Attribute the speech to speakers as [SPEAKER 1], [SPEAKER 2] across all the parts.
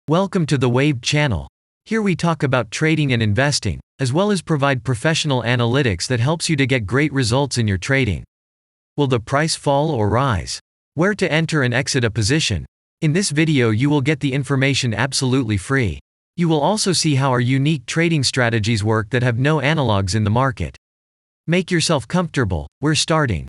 [SPEAKER 1] Welcome to the Waved channel. Here we talk about trading and investing, as well as provide professional analytics that helps you to get great results in your trading. Will the price fall or rise? Where to enter and exit a position? In this video you will get the information absolutely free. You will also see how our unique trading strategies work that have no analogs in the market. Make yourself comfortable, we're starting.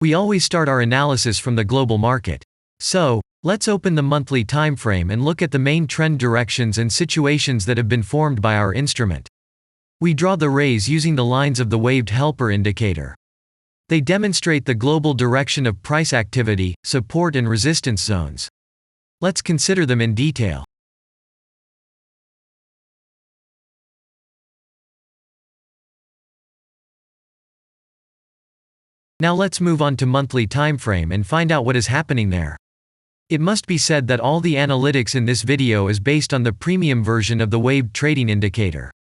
[SPEAKER 1] We always start our analysis from the global market. So, let's open the monthly time frame and look at the main trend directions and situations that have been formed by our instrument. We draw the rays using the lines of the waved helper indicator. They demonstrate the global direction of price activity, support and resistance zones. Let's consider them in detail. Now let's move on to monthly time frame and find out what is happening there. It must be said that all the analytics in this video is based on the premium version of the waved trading indicator.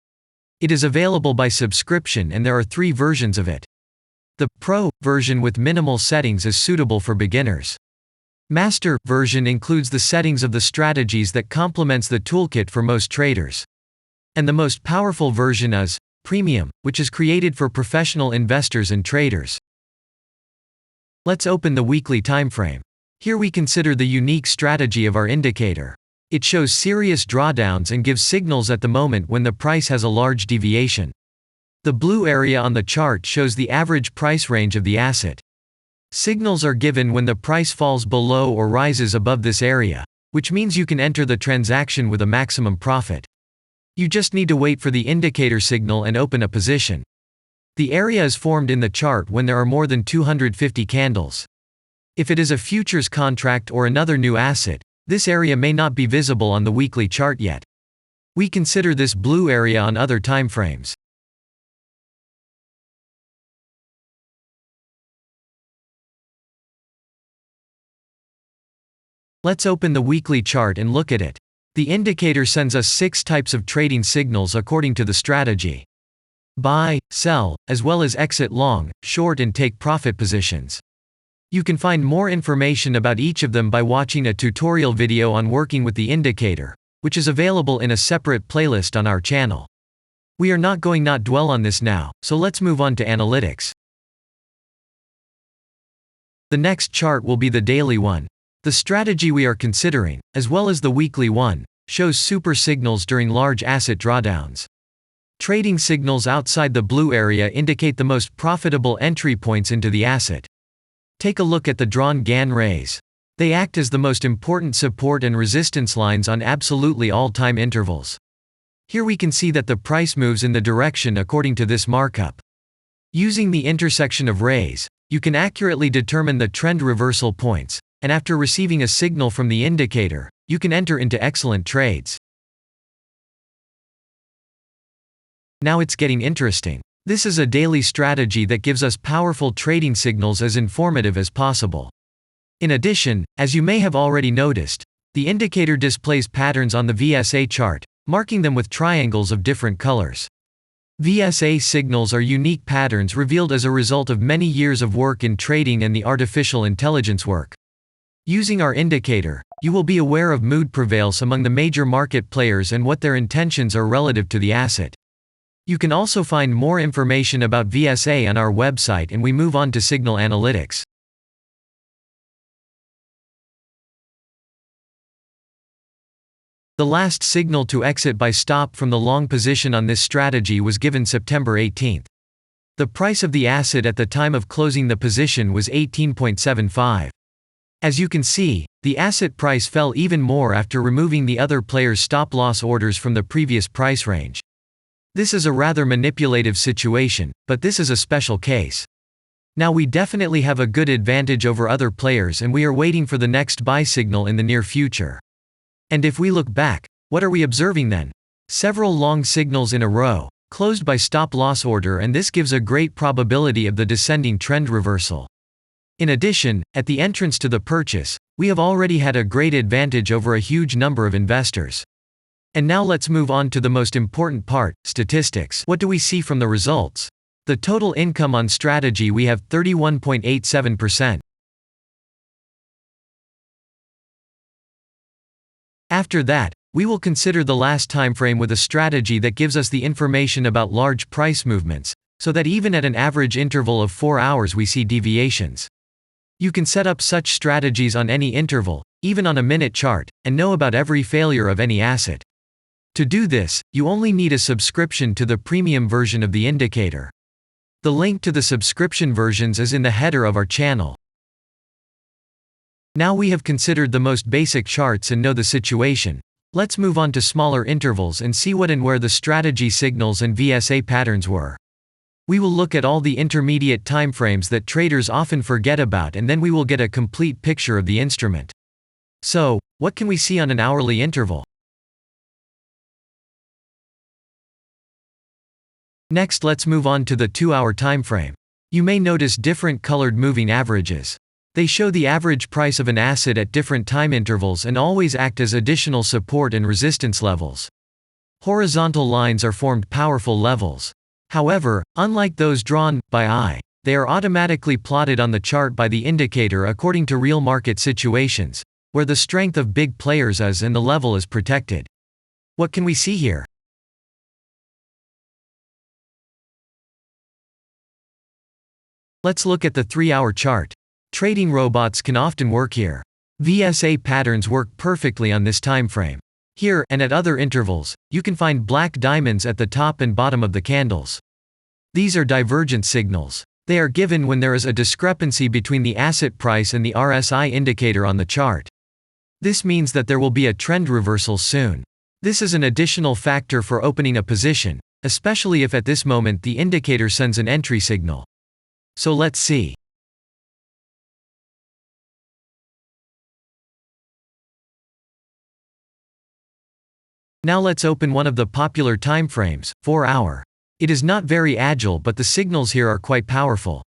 [SPEAKER 1] It is available by subscription and there are 3 versions of it. The Pro version with minimal settings is suitable for beginners. Master version includes the settings of the strategies that complements the toolkit for most traders. And the most powerful version is Premium, which is created for professional investors and traders. Let's open the weekly time frame. Here we consider the unique strategy of our indicator. It shows serious drawdowns and gives signals at the moment when the price has a large deviation. The blue area on the chart shows the average price range of the asset. Signals are given when the price falls below or rises above this area, which means you can enter the transaction with a maximum profit. You just need to wait for the indicator signal and open a position. The area is formed in the chart when there are more than 250 candles. If it is a futures contract or another new asset, this area may not be visible on the weekly chart yet. We consider this blue area on other time frames. Let's open the weekly chart and look at it. The indicator sends us 6 types of trading signals according to the strategy: buy, sell, as well as exit long, short and take profit positions. You can find more information about each of them by watching a tutorial video on working with the indicator, which is available in a separate playlist on our channel. We are not going to dwell on this now, so let's move on to analytics. The next chart will be the daily one. The strategy we are considering, as well as the weekly one, shows super signals during large asset drawdowns. Trading signals outside the blue area indicate the most profitable entry points into the asset. Take a look at the drawn Gann rays. They act as the most important support and resistance lines on absolutely all time intervals. Here we can see that the price moves in the direction according to this markup. Using the intersection of rays, you can accurately determine the trend reversal points, and after receiving a signal from the indicator, you can enter into excellent trades. Now it's getting interesting. This is a daily strategy that gives us powerful trading signals as informative as possible. In addition, as you may have already noticed, the indicator displays patterns on the VSA chart, marking them with triangles of different colors. VSA signals are unique patterns revealed as a result of many years of work in trading and the artificial intelligence work. Using our indicator, you will be aware of mood prevails among the major market players and what their intentions are relative to the asset. You can also find more information about VSA on our website, and we move on to signal analytics. The last signal to exit by stop from the long position on this strategy was given September 18. The price of the asset at the time of closing the position was 18.75. As you can see, the asset price fell even more after removing the other players' stop-loss orders from the previous price range. This is a rather manipulative situation, but this is a special case. Now we definitely have a good advantage over other players and we are waiting for the next buy signal in the near future. And if we look back, what are we observing then? Several long signals in a row, closed by stop-loss order, and this gives a great probability of the descending trend reversal. In addition, at the entrance to the purchase, we have already had a great advantage over a huge number of investors. And now let's move on to the most important part, statistics. What do we see from the results? The total income on strategy, we have 31.87%. After that, we will consider the last time frame with a strategy that gives us the information about large price movements, so that even at an average interval of 4 hours we see deviations. You can set up such strategies on any interval, even on a minute chart, and know about every failure of any asset. To do this, you only need a subscription to the premium version of the indicator. The link to the subscription versions is in the header of our channel. Now we have considered the most basic charts and know the situation. Let's move on to smaller intervals and see what and where the strategy signals and VSA patterns were. We will look at all the intermediate timeframes that traders often forget about, and then we will get a complete picture of the instrument. So, what can we see on an hourly interval? Next, let's move on to the 2-hour timeframe. You may notice different colored moving averages. They show the average price of an asset at different time intervals and always act as additional support and resistance levels. Horizontal lines are formed powerful levels. However, unlike those drawn by eye, they are automatically plotted on the chart by the indicator according to real market situations, where the strength of big players is and the level is protected. What can we see here? Let's look at the 3-hour chart. Trading robots can often work here. VSA patterns work perfectly on this time frame. Here, and at other intervals, you can find black diamonds at the top and bottom of the candles. These are divergent signals. They are given when there is a discrepancy between the asset price and the RSI indicator on the chart. This means that there will be a trend reversal soon. This is an additional factor for opening a position, especially if at this moment the indicator sends an entry signal. So let's see. Now let's open one of the popular timeframes, 4-hour. It is not very agile, but the signals here are quite powerful.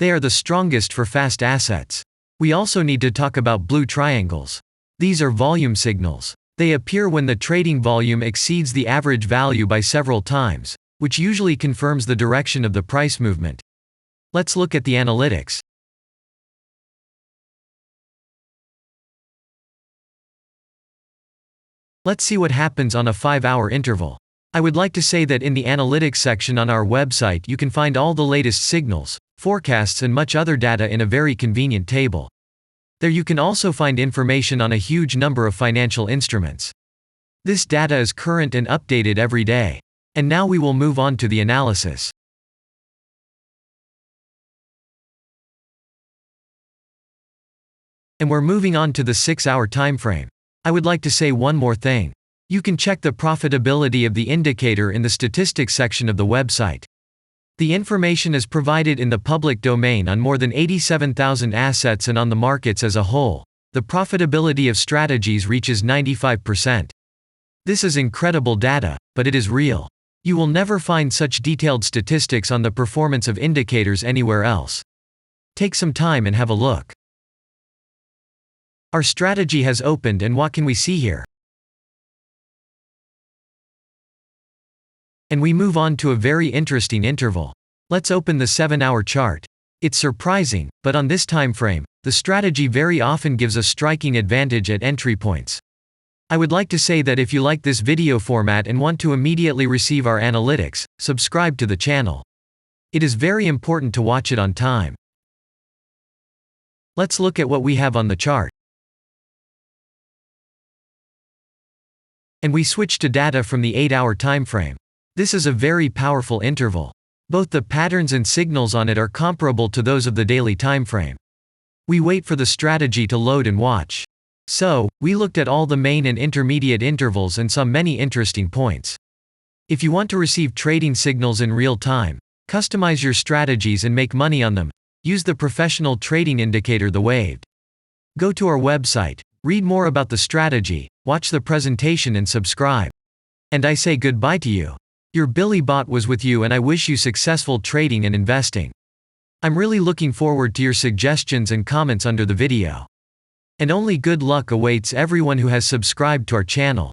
[SPEAKER 1] They are the strongest for fast assets. We also need to talk about blue triangles. These are volume signals. They appear when the trading volume exceeds the average value by several times, which usually confirms the direction of the price movement. Let's look at the analytics. Let's see what happens on a 5-hour interval. I would like to say that in the analytics section on our website you can find all the latest signals, forecasts and much other data in a very convenient table. There you can also find information on a huge number of financial instruments. This data is current and updated every day. And now we will move on to the analysis. And we're moving on to the 6-hour timeframe. I would like to say one more thing. You can check the profitability of the indicator in the statistics section of the website. The information is provided in the public domain on more than 87,000 assets and on the markets as a whole. The profitability of strategies reaches 95%. This is incredible data, but it is real. You will never find such detailed statistics on the performance of indicators anywhere else. Take some time and have a look. Our strategy has opened, and what can we see here? And we move on to a very interesting interval. Let's open the 7-hour chart. It's surprising, but on this time frame, the strategy very often gives a striking advantage at entry points. I would like to say that if you like this video format and want to immediately receive our analytics, subscribe to the channel. It is very important to watch it on time. Let's look at what we have on the chart. And we switch to data from the 8-hour time frame. This is a very powerful interval. Both the patterns and signals on it are comparable to those of the daily time frame. We wait for the strategy to load and watch. So, we looked at all the main and intermediate intervals and saw many interesting points. If you want to receive trading signals in real time, customize your strategies and make money on them, use the professional trading indicator, the Waved. Go to our website, read more about the strategy, watch the presentation and subscribe. And I say goodbye to you. Your Billy Bot was with you, and I wish you successful trading and investing. I'm really looking forward to your suggestions and comments under the video. And only good luck awaits everyone who has subscribed to our channel.